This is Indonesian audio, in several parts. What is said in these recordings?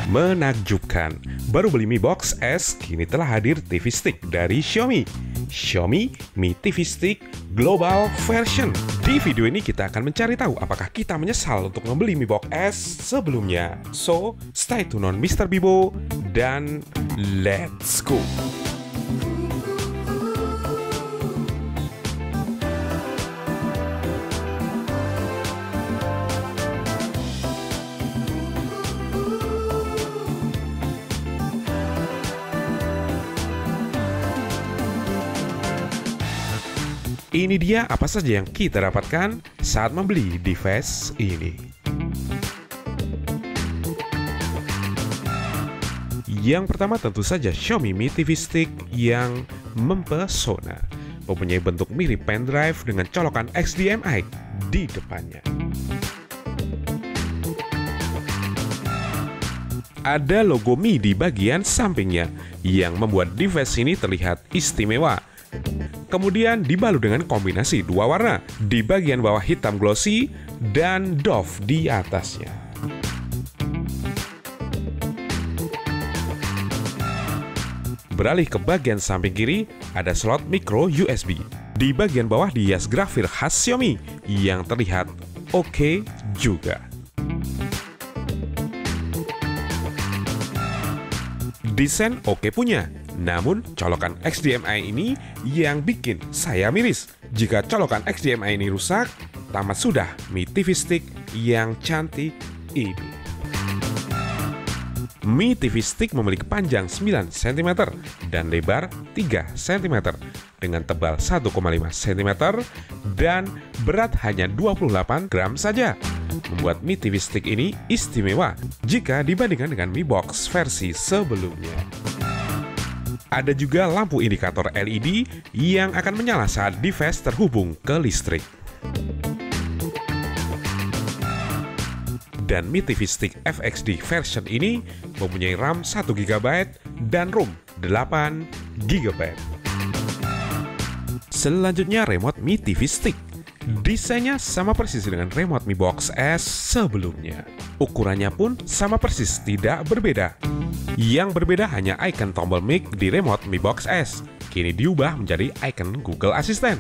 Menakjubkan, baru beli Mi Box S, kini telah hadir TV Stick dari Xiaomi. Xiaomi Mi TV Stick Global Version. Di video ini kita akan mencari tahu apakah kita menyesal untuk membeli Mi Box S sebelumnya. So, stay tune on Mr. Bibo dan let's go! Ini dia apa saja yang kita dapatkan saat membeli device ini. Yang pertama tentu saja Xiaomi Mi TV Stick yang mempesona. Mempunyai bentuk mirip pendrive dengan colokan HDMI di depannya. Ada logo Mi di bagian sampingnya yang membuat device ini terlihat istimewa. Kemudian dibalut dengan kombinasi dua warna, di bagian bawah hitam glossy dan doff di atasnya. Beralih ke bagian samping kiri, ada slot micro USB. Di bagian bawah dihias grafir khas Xiaomi yang terlihat oke juga. Desain oke punya, namun colokan HDMI ini yang bikin saya miris. Jika colokan HDMI ini rusak, tamat sudah Mi TV Stick yang cantik ini. Mi TV Stick memiliki panjang 9 cm dan lebar 3 cm dengan tebal 1,5 cm dan berat hanya 28 gram saja. Membuat Mi TV Stick ini istimewa jika dibandingkan dengan Mi Box versi sebelumnya. Ada juga lampu indikator LED yang akan menyala saat device terhubung ke listrik. Dan Mi TV Stick FXD version ini mempunyai RAM 1 GB dan ROM 8 GB. Selanjutnya remote Mi TV Stick. Desainnya sama persis dengan remote Mi Box S sebelumnya. Ukurannya pun sama persis, tidak berbeda. Yang berbeda hanya icon tombol mic di remote Mi Box S. Kini diubah menjadi icon Google Assistant.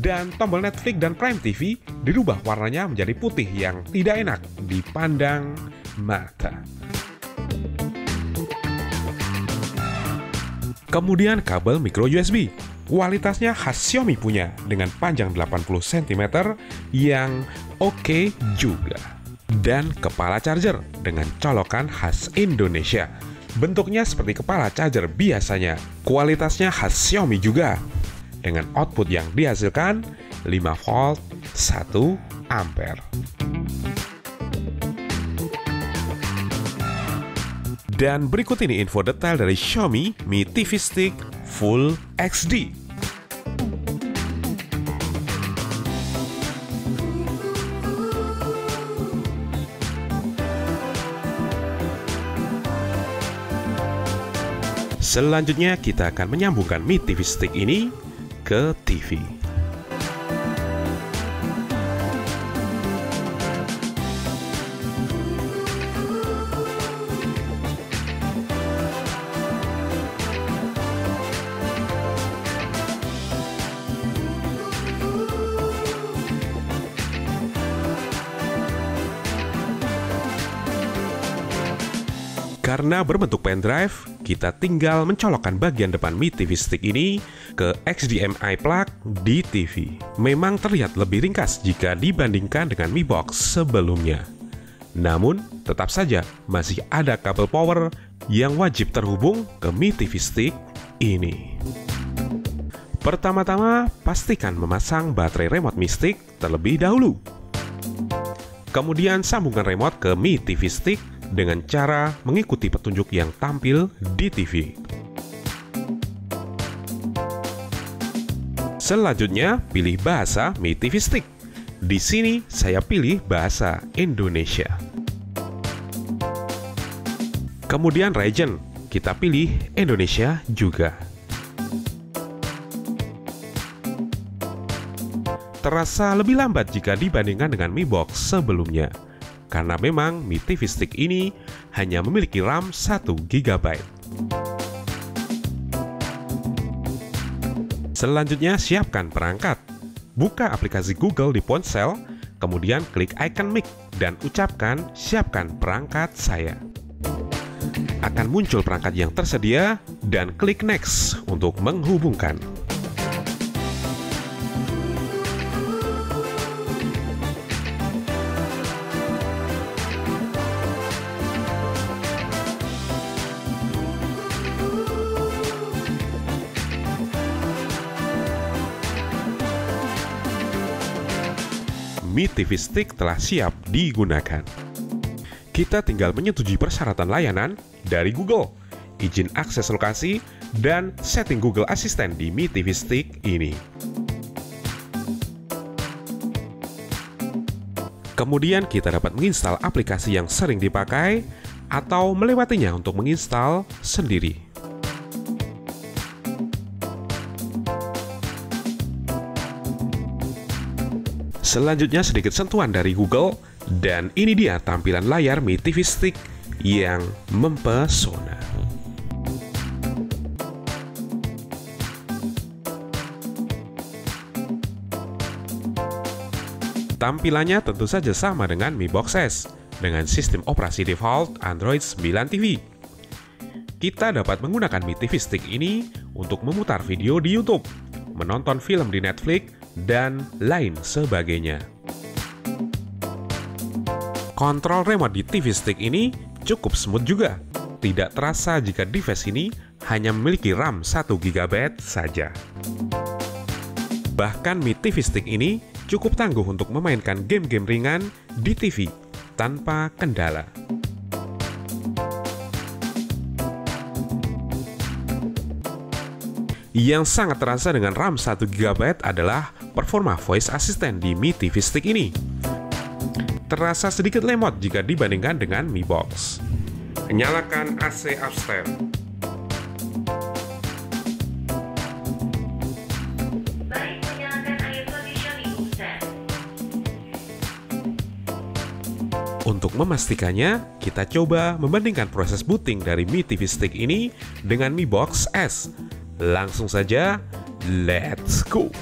Dan tombol Netflix dan Prime TV dirubah warnanya menjadi putih yang tidak enak dipandang mata. Kemudian kabel micro USB. Kualitasnya khas Xiaomi punya dengan panjang 80 cm yang oke juga. Dan kepala charger dengan colokan khas Indonesia. Bentuknya seperti kepala charger biasanya. Kualitasnya khas Xiaomi juga. Dengan output yang dihasilkan 5 volt 1 ampere. Dan berikut ini info detail dari Xiaomi Mi TV Stick Full HD. Selanjutnya kita akan menyambungkan Mi TV Stick ini ke TV. Karena berbentuk pendrive, kita tinggal mencolokkan bagian depan Mi TV Stick ini ke HDMI plug di TV. Memang terlihat lebih ringkas jika dibandingkan dengan Mi Box sebelumnya. Namun, tetap saja masih ada kabel power yang wajib terhubung ke Mi TV Stick ini. Pertama-tama, pastikan memasang baterai remote Mi Stick terlebih dahulu. Kemudian sambungkan remote ke Mi TV Stick dengan cara mengikuti petunjuk yang tampil di TV. Selanjutnya, pilih bahasa Mi TV Stick. Di sini saya pilih bahasa Indonesia. Kemudian region, kita pilih Indonesia juga. Terasa lebih lambat jika dibandingkan dengan Mi Box sebelumnya. karena memang Mi TV Stick ini hanya memiliki RAM 1 GB. Selanjutnya, siapkan perangkat. Buka aplikasi Google di ponsel, kemudian klik icon mic dan ucapkan "siapkan perangkat saya". Akan muncul perangkat yang tersedia dan klik next untuk menghubungkan. Mi TV Stick telah siap digunakan. Kita tinggal menyetujui persyaratan layanan dari Google, izin akses lokasi, dan setting Google Assistant di Mi TV Stick ini. Kemudian kita dapat menginstal aplikasi yang sering dipakai atau melewatinya untuk menginstal sendiri. Selanjutnya sedikit sentuhan dari Google, dan ini dia tampilan layar Mi TV Stick yang mempesona. Tampilannya tentu saja sama dengan Mi Box S, dengan sistem operasi default Android 9 TV. Kita dapat menggunakan Mi TV Stick ini untuk memutar video di YouTube, menonton film di Netflix, dan lain sebagainya. Kontrol remote di TV Stick ini cukup smooth juga. Tidak terasa jika device ini hanya memiliki RAM 1 GB saja. Bahkan Mi TV Stick ini cukup tangguh untuk memainkan game-game ringan di TV tanpa kendala. Yang sangat terasa dengan RAM 1 GB adalah performa voice assistant di Mi TV Stick ini. Terasa sedikit lemot jika dibandingkan dengan Mi Box. Nyalakan AC upstairs. Baik, menyalakan air conditioning upstairs. Untuk memastikannya, kita coba membandingkan proses booting dari Mi TV Stick ini dengan Mi Box S. Langsung saja, let's go!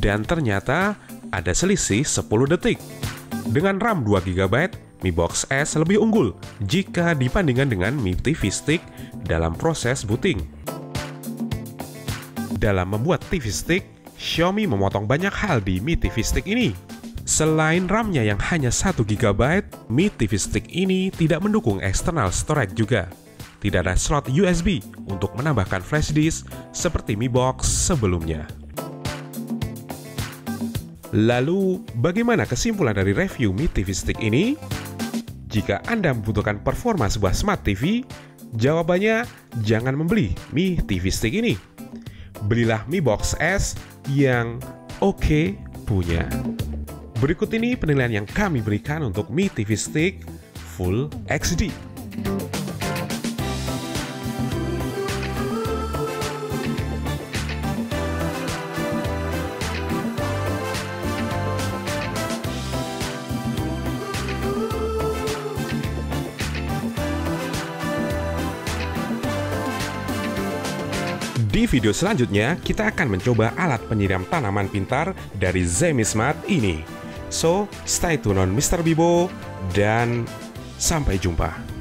Dan ternyata ada selisih 10 detik. Dengan RAM 2 GB, Mi Box S lebih unggul jika dibandingkan dengan Mi TV Stick dalam proses booting. Dalam membuat TV Stick, Xiaomi memotong banyak hal di Mi TV Stick ini. Selain RAM-nya yang hanya 1 GB, Mi TV Stick ini tidak mendukung external storage juga. Tidak ada slot USB untuk menambahkan flash disk seperti Mi Box sebelumnya. Lalu, bagaimana kesimpulan dari review Mi TV Stick ini? Jika Anda membutuhkan performa sebuah Smart TV, jawabannya jangan membeli Mi TV Stick ini. Belilah Mi Box S yang oke punya. Berikut ini penilaian yang kami berikan untuk Mi TV Stick Full HD. Di video selanjutnya, kita akan mencoba alat penyiram tanaman pintar dari Xiaomi Smart ini. So, stay tune on Mr. Bibo, dan sampai jumpa.